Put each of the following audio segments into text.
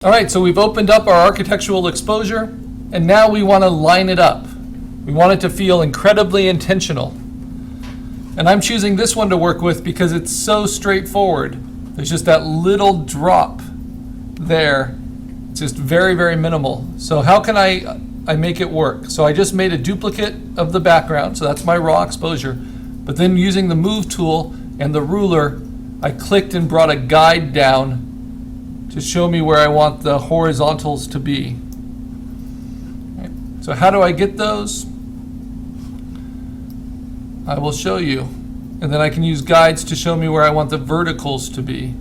All right, so we've opened up our architectural exposure, and now we want to line it up. We want it to feel incredibly intentional. And I'm choosing this one to work with because it's so straightforward. There's just that little drop there. It's just very, very minimal. So how can I make it work? So I just made a duplicate of the background, so that's my raw exposure. But then using the move tool and the ruler, I clicked and brought a guide down to show me where I want the horizontals to be. Okay. So how do I get those? I will show you. And then I can use guides to show me where I want the verticals to be,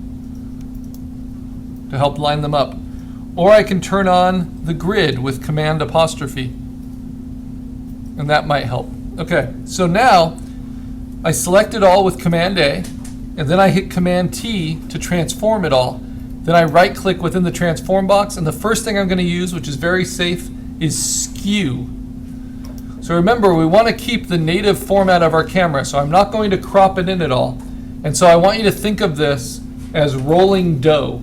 to help line them up. Or I can turn on the grid with Command apostrophe, and that might help. Okay, so now I select it all with Command A, and then I hit Command T to transform it all. Then I right click within the transform box, and the first thing I'm going to use, which is very safe, is Skew. So remember, we want to keep the native format of our camera, so I'm not going to crop it in at all. And so I want you to think of this as rolling dough.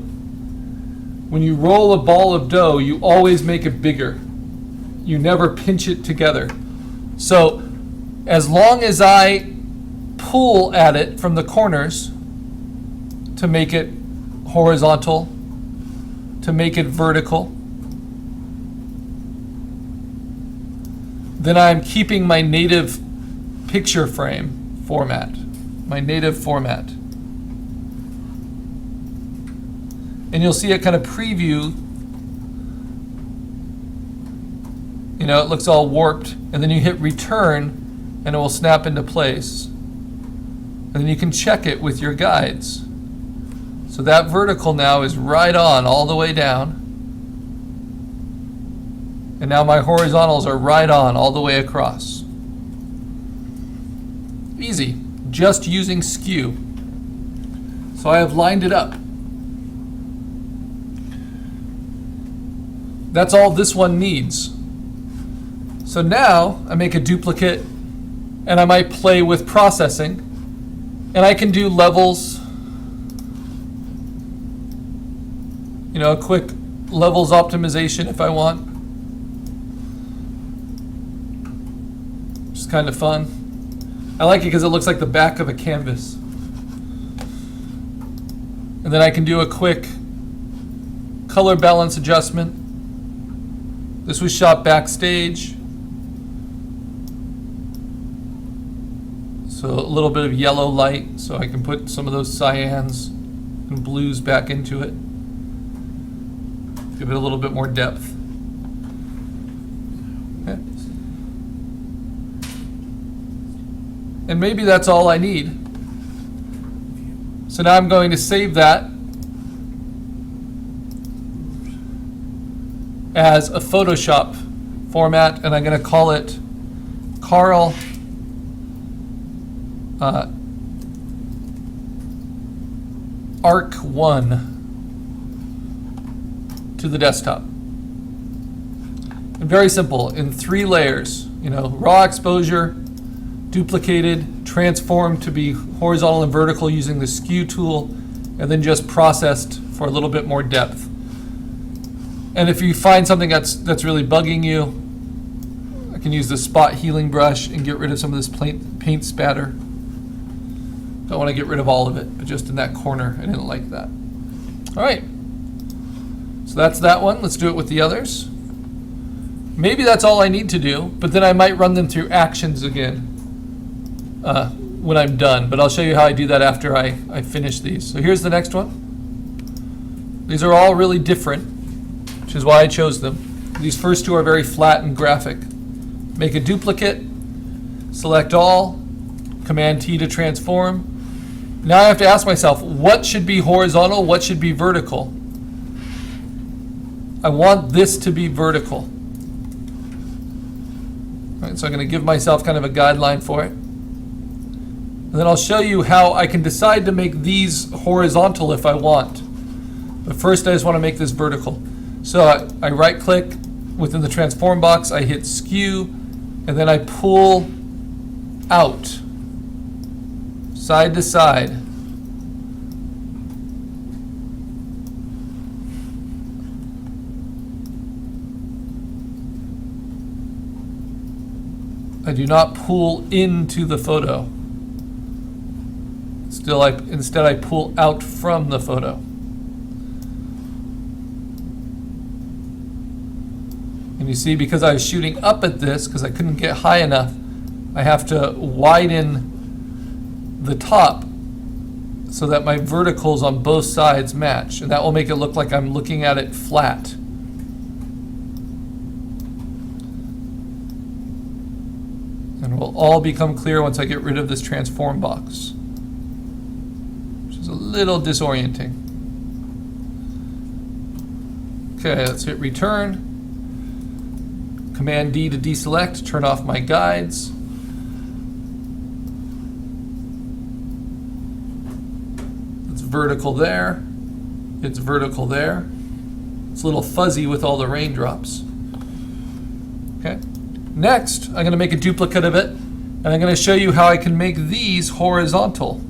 When you roll a ball of dough, you always make it bigger. You never pinch it together. So as long as I pull at it from the corners to make it horizontal, to make it vertical, then I'm keeping my native picture frame format, my native format. And you'll see it kind of preview. You know, it looks all warped, and then you hit return and it will snap into place. And then you can check it with your guides. So that vertical now is right on all the way down. And now my horizontals are right on all the way across. Easy, just using Skew. So I have lined it up. That's all this one needs. So now I make a duplicate, and I might play with processing, and I can do levels. You know, a quick levels optimization if I want. Just kind of fun. I like it because it looks like the back of a canvas. And then I can do a quick color balance adjustment. This was shot backstage. So a little bit of yellow light, so I can put some of those cyans and blues back into it. Give it a little bit more depth. Okay. And maybe that's all I need. So now I'm going to save that as a Photoshop format, and I'm going to call it Carl Arc 1 to the desktop. And very simple, in 3 layers, you know, raw exposure, duplicated, transformed to be horizontal and vertical using the Skew tool, and then just processed for a little bit more depth. And if you find something that's really bugging you, I can use the spot healing brush and get rid of some of this paint spatter. Don't want to get rid of all of it, but just in that corner, I didn't like that. All right. So that's that one. Let's do it with the others. Maybe that's all I need to do, but then I might run them through actions again when I'm done. But I'll show you how I do that after I finish these. So here's the next one. These are all really different, which is why I chose them. These first 2 are very flat and graphic. Make a duplicate, select all, Command T to transform. Now I have to ask myself, what should be horizontal, what should be vertical? I want this to be vertical. All right, so I'm going to give myself kind of a guideline for it. And then I'll show you how I can decide to make these horizontal if I want. But first I just want to make this vertical. So I right click within the transform box, I hit Skew, and then I pull out, side to side. I do not pull into the photo. Instead I pull out from the photo. And you see, because I was shooting up at this, because I couldn't get high enough, I have to widen the top so that my verticals on both sides match. And that will make it look like I'm looking at it flat. And it will all become clear once I get rid of this transform box, which is a little disorienting. Okay, let's hit return. Command D to deselect, turn off my guides. It's vertical there. It's vertical there. It's a little fuzzy with all the raindrops. Okay. Next, I'm going to make a duplicate of it, and I'm going to show you how I can make these horizontal.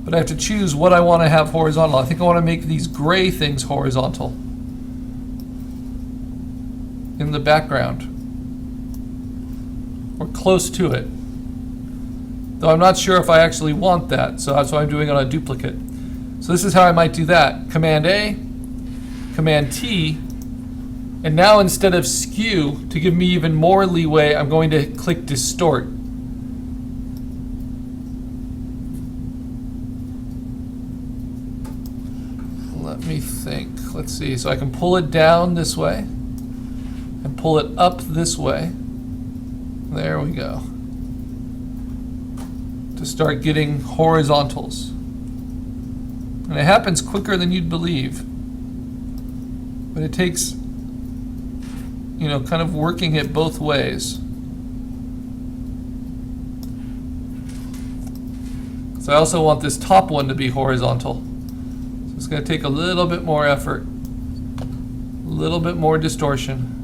But I have to choose what I want to have horizontal. I think I want to make these gray things horizontal in the background, or close to it. Though I'm not sure if I actually want that, so that's why I'm doing it on a duplicate. So this is how I might do that. Command A, Command T, and now instead of Skew, to give me even more leeway, I'm going to click Distort. Let me think. Let's see. So I can pull it down this way and pull it up this way. There we go. To start getting horizontals. And it happens quicker than you'd believe. But it takes, kind of working it both ways. So I also want this top one to be horizontal. So it's going to take a little bit more effort, a little bit more distortion.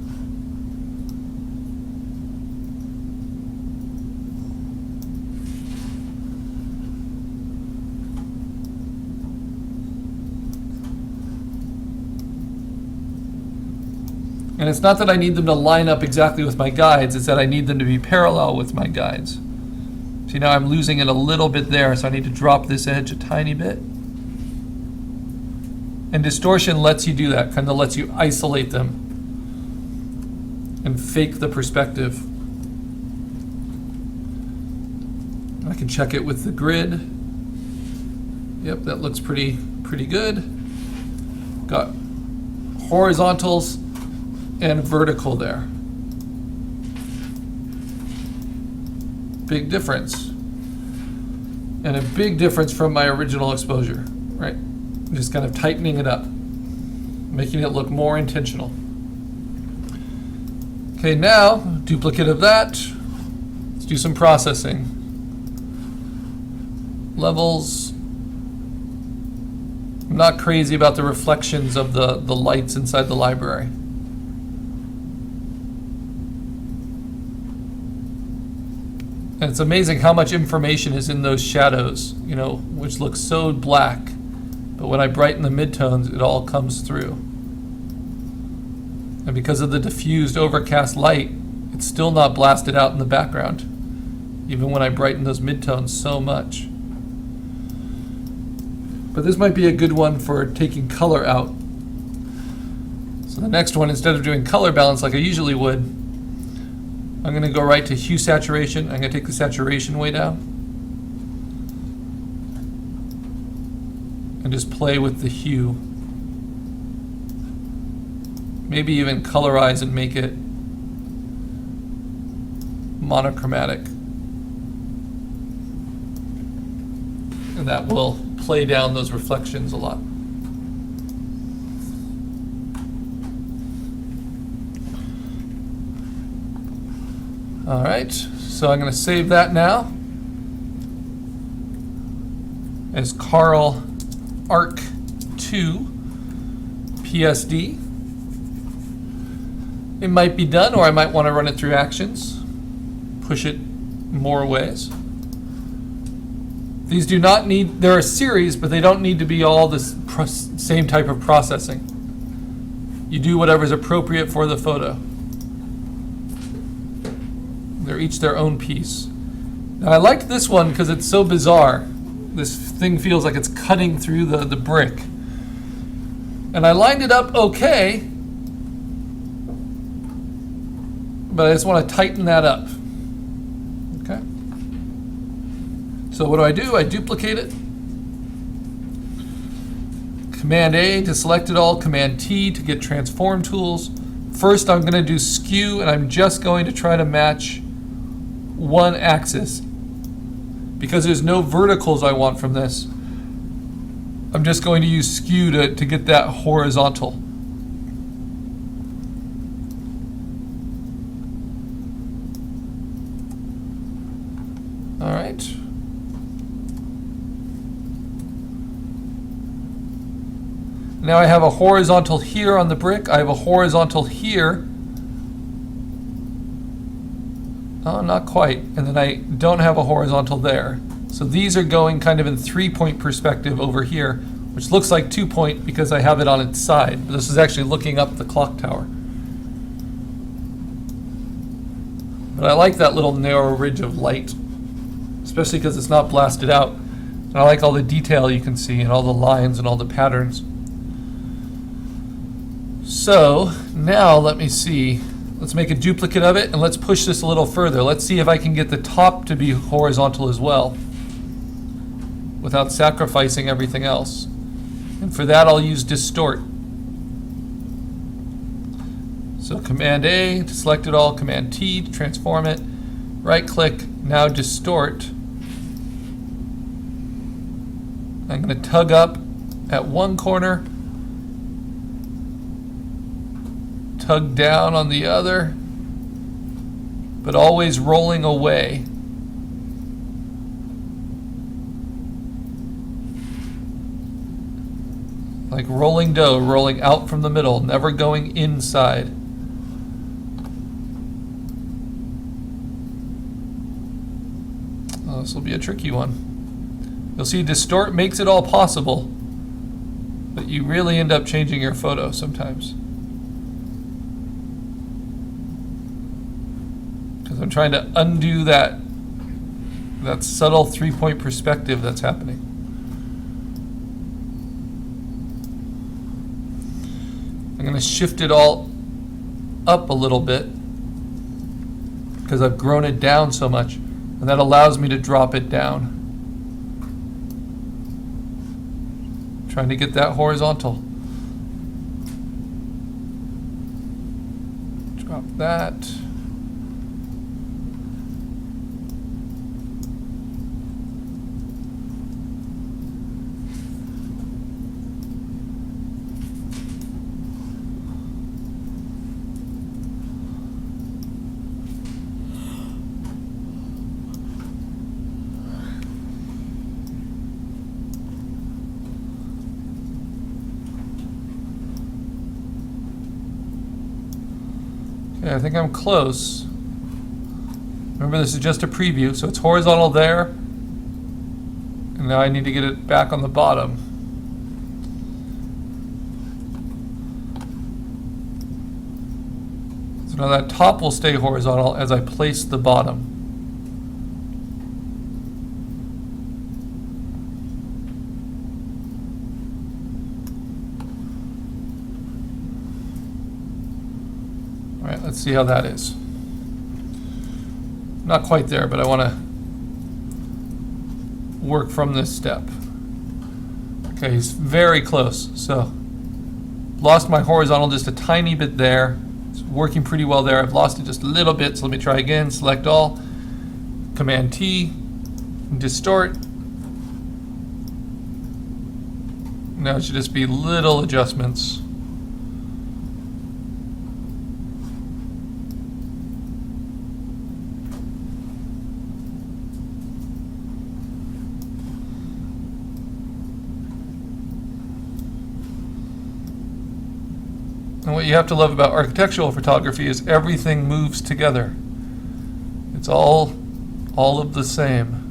And it's not that I need them to line up exactly with my guides, it's that I need them to be parallel with my guides. See, now I'm losing it a little bit there, so I need to drop this edge a tiny bit. And distortion lets you do that, kind of lets you isolate them and fake the perspective. I can check it with the grid. Yep, that looks pretty good. Got horizontals and vertical there. Big difference. And a big difference from my original exposure, right? Just kind of tightening it up, making it look more intentional. Okay, now, duplicate of that. Let's do some processing. Levels. I'm not crazy about the reflections of the lights inside the library. And it's amazing how much information is in those shadows, which look so black. But when I brighten the midtones, it all comes through. And because of the diffused overcast light, it's still not blasted out in the background, even when I brighten those midtones so much. But this might be a good one for taking color out. So the next one, instead of doing color balance like I usually would, I'm going to go right to hue saturation. I'm going to take the saturation way down and just play with the hue. Maybe even colorize and make it monochromatic. And that will play down those reflections a lot. All right, so I'm going to save that now as Carl Arc 2 PSD. It might be done, or I might want to run it through actions, push it more ways. These do not need, they're a series, but they don't need to be all the same type of processing. You do whatever is appropriate for the photo. They're each their own piece. Now I liked this one because it's so bizarre. This thing feels like it's cutting through the brick. And I lined it up okay, but I just want to tighten that up. Okay. So what do? I duplicate it. Command A to select it all, Command T to get transform tools. First I'm going to do skew, and I'm just going to try to match one axis. Because there's no verticals I want from this, I'm just going to use skew to get that horizontal. All right. Now I have a horizontal here on the brick. I have a horizontal here. Oh, not quite. And then I don't have a horizontal there. So these are going kind of in 3-point perspective over here, which looks like 2-point because I have it on its side. But this is actually looking up the clock tower. But I like that little narrow ridge of light, especially because it's not blasted out. And I like all the detail you can see and all the lines and all the patterns. So now let me see. Let's make a duplicate of it and let's push this a little further. Let's see if I can get the top to be horizontal as well without sacrificing everything else. And for that I'll use Distort. So Command A to select it all, Command T to transform it, right click, now Distort. I'm going to tug up at one corner, tug down on the other, but always rolling away. Like rolling dough, rolling out from the middle, never going inside. Oh, this will be a tricky one. You'll see Distort makes it all possible, but you really end up changing your photo sometimes. I'm trying to undo that subtle 3-point perspective that's happening. I'm going to shift it all up a little bit because I've grown it down so much, and that allows me to drop it down. Trying to get that horizontal. Drop that. Okay, I think I'm close. Remember, this is just a preview, so it's horizontal there. And now I need to get it back on the bottom. So now that top will stay horizontal as I place the bottom. All right, let's see how that is. Not quite there, but I want to work from this step. Okay, he's very close. So lost my horizontal just a tiny bit there. It's working pretty well there. I've lost it just a little bit, so let me try again. Select all, Command T, Distort. Now it should just be little adjustments. And what you have to love about architectural photography is everything moves together. It's all of the same.